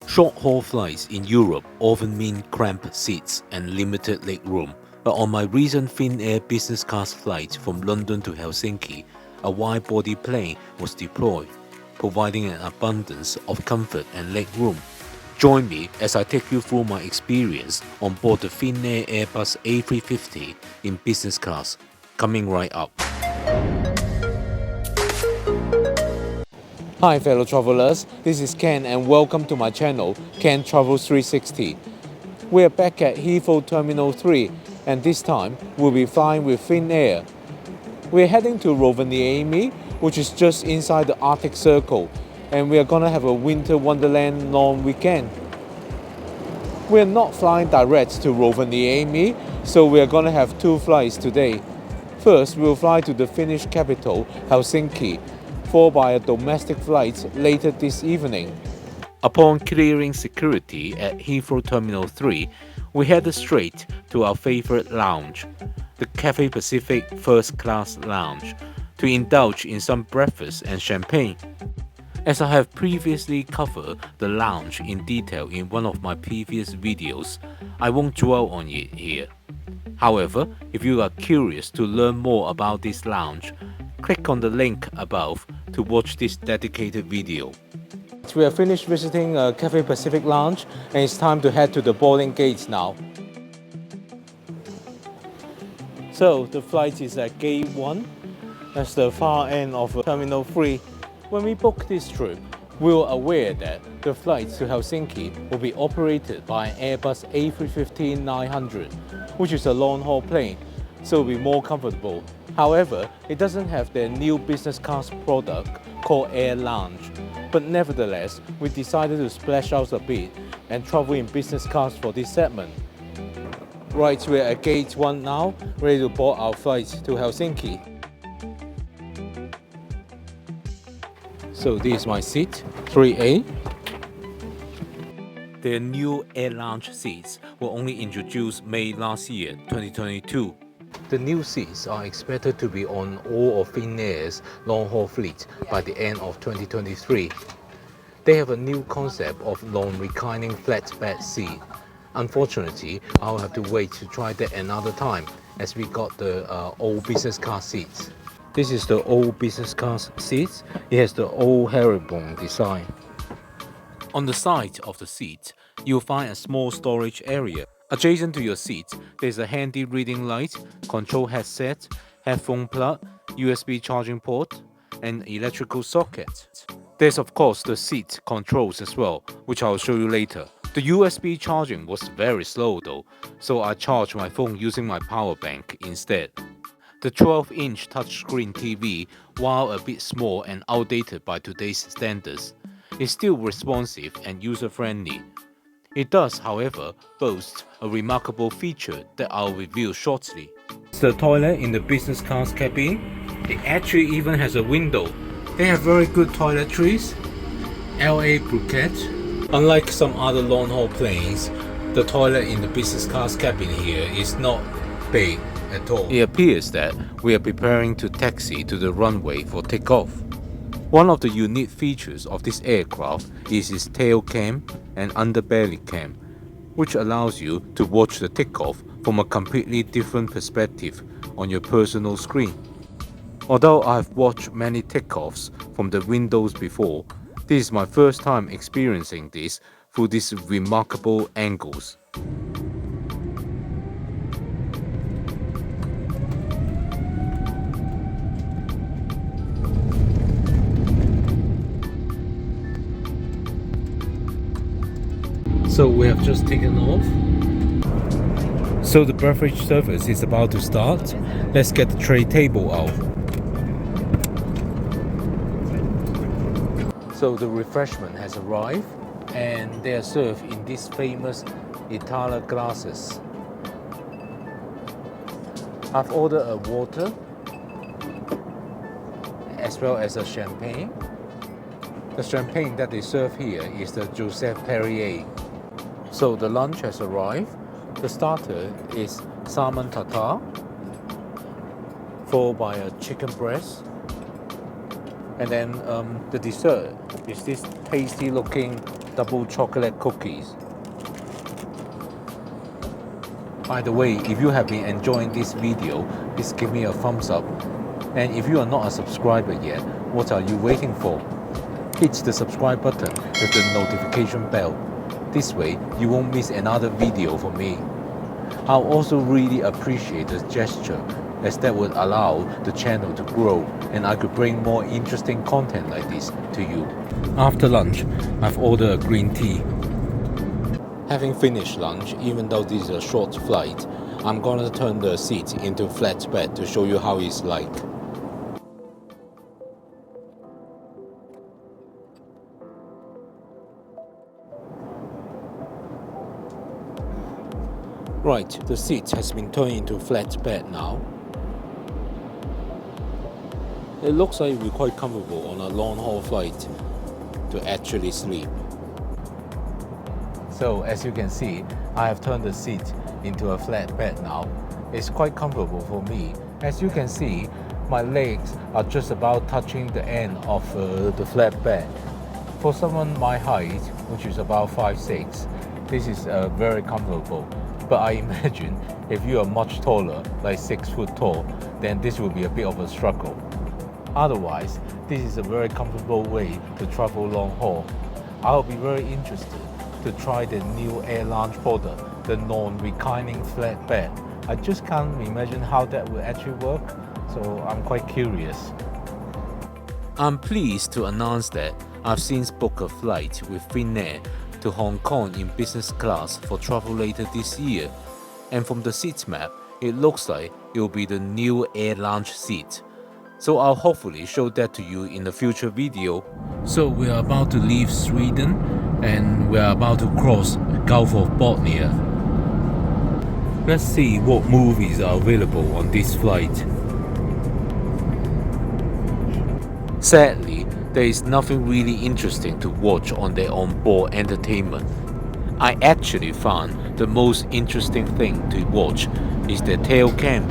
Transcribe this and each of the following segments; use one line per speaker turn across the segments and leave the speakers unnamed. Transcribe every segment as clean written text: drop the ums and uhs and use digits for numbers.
Short-haul flights in Europe often mean cramped seats and limited legroom, but on my recent Finnair business class flight from London to Helsinki, a wide-body plane was deployed, providing an abundance of comfort and legroom. Join me as I take you through my experience on board the Finnair Airbus A350 in business class, coming right up. Hi fellow travelers, this is Ken and welcome to my channel, Ken Travels 360. We're back at Heathrow Terminal 3 and this time we'll be flying with Finnair. We're heading to Rovaniemi, which is just inside the Arctic Circle, and we are gonna have a winter wonderland long weekend. We're not flying direct to Rovaniemi, so we're gonna have two flights today. First, we'll fly to the Finnish capital, Helsinki, followed by a domestic flight later this evening. Upon clearing security at Heathrow Terminal 3, we headed straight to our favorite lounge, the Cathay Pacific First Class Lounge, to indulge in some breakfast and champagne. As I have previously covered the lounge in detail in one of my previous videos, I won't dwell on it here. However, if you are curious to learn more about this lounge, click on the link above to watch this dedicated video. We have finished visiting Cathay Pacific Lounge and it's time to head to the boarding gates now. So the flight is at gate 1, that's the far end of Terminal 3. When we booked this trip, we were aware that the flights to Helsinki will be operated by an Airbus A350-900, which is a long-haul plane, so it will be more comfortable. However, it doesn't have their new business class product called Air Lounge. But nevertheless, we decided to splash out a bit and travel in business class for this segment. Right, we're at gate 1 now, ready to board our flight to Helsinki. So this is my seat, 3A. Their new Air Lounge seats were only introduced May last year, 2022. The new seats are expected to be on all of Finnair's long-haul fleet by the end of 2023. They have a new concept of long reclining flatbed seat. Unfortunately, I'll have to wait to try that another time as we got the old business class seats. This is the old business class seats. It has the old herringbone design. On the side of the seat, you'll find a small storage area. Adjacent to your seat, there's a handy reading light, control headset, headphone plug, USB charging port, and electrical socket. There's of course the seat controls as well, which I'll show you later. The USB charging was very slow though, so I charged my phone using my power bank instead. The 12-inch touchscreen TV, while a bit small and outdated by today's standards, is still responsive and user-friendly. It does, however, boast a remarkable feature that I'll reveal shortly. It's the toilet in the business class cabin. It actually even has a window. They have very good toiletries, LA Phuket. Unlike some other long-haul planes, the toilet in the business class cabin here is not big at all. It appears that we are preparing to taxi to the runway for takeoff. One of the unique features of this aircraft is its tail cam and underbelly cam, which allows you to watch the takeoff from a completely different perspective on your personal screen. Although I've watched many takeoffs from the windows before, this is my first time experiencing this through these remarkable angles. So we have just taken off. So the beverage service is about to start. Let's get the tray table out. So the refreshment has arrived and they are served in these famous Itala glasses. I've ordered a water as well as a champagne. The champagne that they serve here is the Joseph Perrier. So the lunch has arrived. The starter is salmon tartare, followed by a chicken breast. And then the dessert is this tasty looking double chocolate cookies. By the way, if you have been enjoying this video, please give me a thumbs up. And if you are not a subscriber yet, what are you waiting for? Hit the subscribe button with the notification bell. This way, you won't miss another video from me. I'll also really appreciate this gesture, as that would allow the channel to grow and I could bring more interesting content like this to you. After lunch, I've ordered a green tea. Having finished lunch, even though this is a short flight, I'm gonna turn the seat into flatbed to show you how it's like. Right, the seat has been turned into flatbed now. It looks like we're quite comfortable on a long-haul flight to actually sleep. So as you can see, I have turned the seat into a flat bed now. It's quite comfortable for me. As you can see, my legs are just about touching the end of the flat bed. For someone my height, which is about 5'6", this is very comfortable. But I imagine if you are much taller, like 6 foot tall, then this will be a bit of a struggle. Otherwise, this is a very comfortable way to travel long haul. I'll be very interested to try the new Air Lounge product, the non-reclining flat bed. I just can't imagine how that will actually work, so I'm quite curious. I'm pleased to announce that I've since booked a flight with Finnair to Hong Kong in business class for travel later this year. And from the seat map, it looks like it will be the new Air Lounge seat. So I'll hopefully show that to you in a future video. So we are about to leave Sweden and we are about to cross the Gulf of Bothnia. Let's see what movies are available on this flight. Sadly, there is nothing really interesting to watch on their onboard entertainment. I actually found the most interesting thing to watch is the tail cam.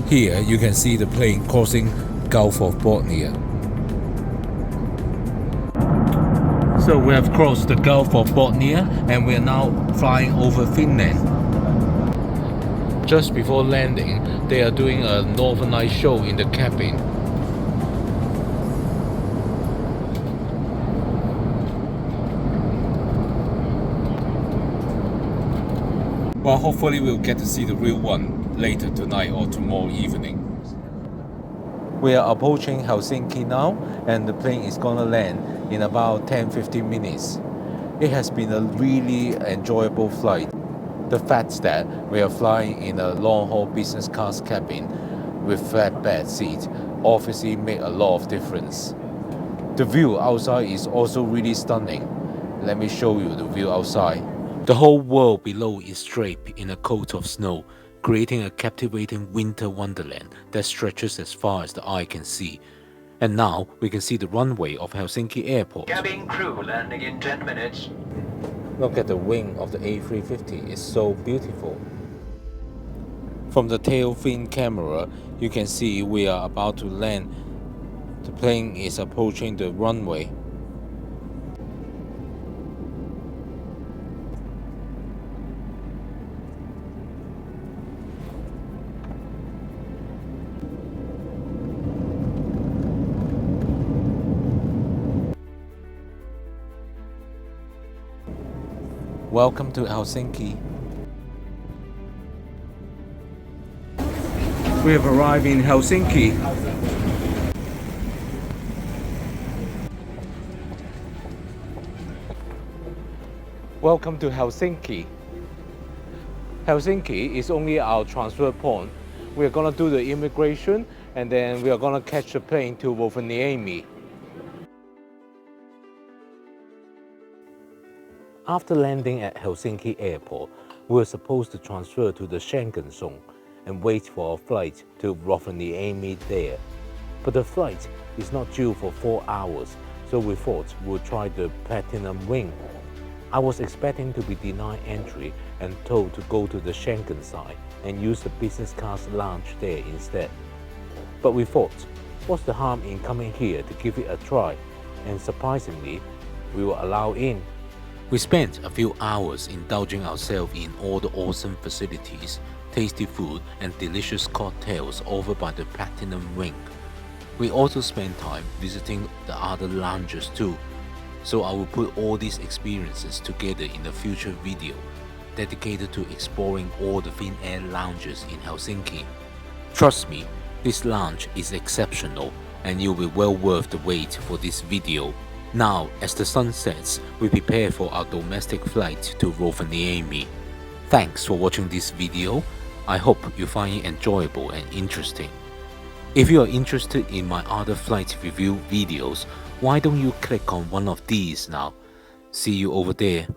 Here you can see the plane crossing Gulf of Bothnia. So we have crossed the Gulf of Bothnia and we are now flying over Finland. Just before landing, they are doing a Northern Light show in the cabin. Well, hopefully we'll get to see the real one later tonight or tomorrow evening. We are approaching Helsinki now and the plane is gonna land in about 10-15 minutes. It has been a really enjoyable flight. The fact that we are flying in a long-haul business class cabin with flatbed seats obviously make a lot of difference. The view outside is also really stunning. Let me show you the view outside. The whole world below is draped in a coat of snow, creating a captivating winter wonderland that stretches as far as the eye can see. And now we can see the runway of Helsinki Airport.
Cabin crew landing in 10 minutes.
Look at the wing of the A350, it's so beautiful. From the tail fin camera, you can see we are about to land. The plane is approaching the runway. Welcome to Helsinki. We have arrived in Helsinki. Welcome to Helsinki. Helsinki is only our transfer point. We're gonna do the immigration and then we are gonna catch the plane to Rovaniemi. After landing at Helsinki Airport, we were supposed to transfer to the Schengen zone and wait for our flight to Rovaniemi there. But the flight is not due for 4 hours, so we thought we would try the Platinum Wing. I was expecting to be denied entry and told to go to the Schengen side and use the business class lounge there instead. But we thought, what's the harm in coming here to give it a try? And surprisingly, we were allowed in. We spent a few hours indulging ourselves in all the awesome facilities, tasty food and delicious cocktails offered by the Platinum Wing. We also spent time visiting the other lounges too, so I will put all these experiences together in a future video dedicated to exploring all the Finnair lounges in Helsinki. Trust me, this lounge is exceptional and you'll be well worth the wait for this video. Now, as the sun sets, we prepare for our domestic flight to Rovaniemi. Thanks for watching this video. I hope you find it enjoyable and interesting. If you are interested in my other flight review videos, why don't you click on one of these now? See you over there.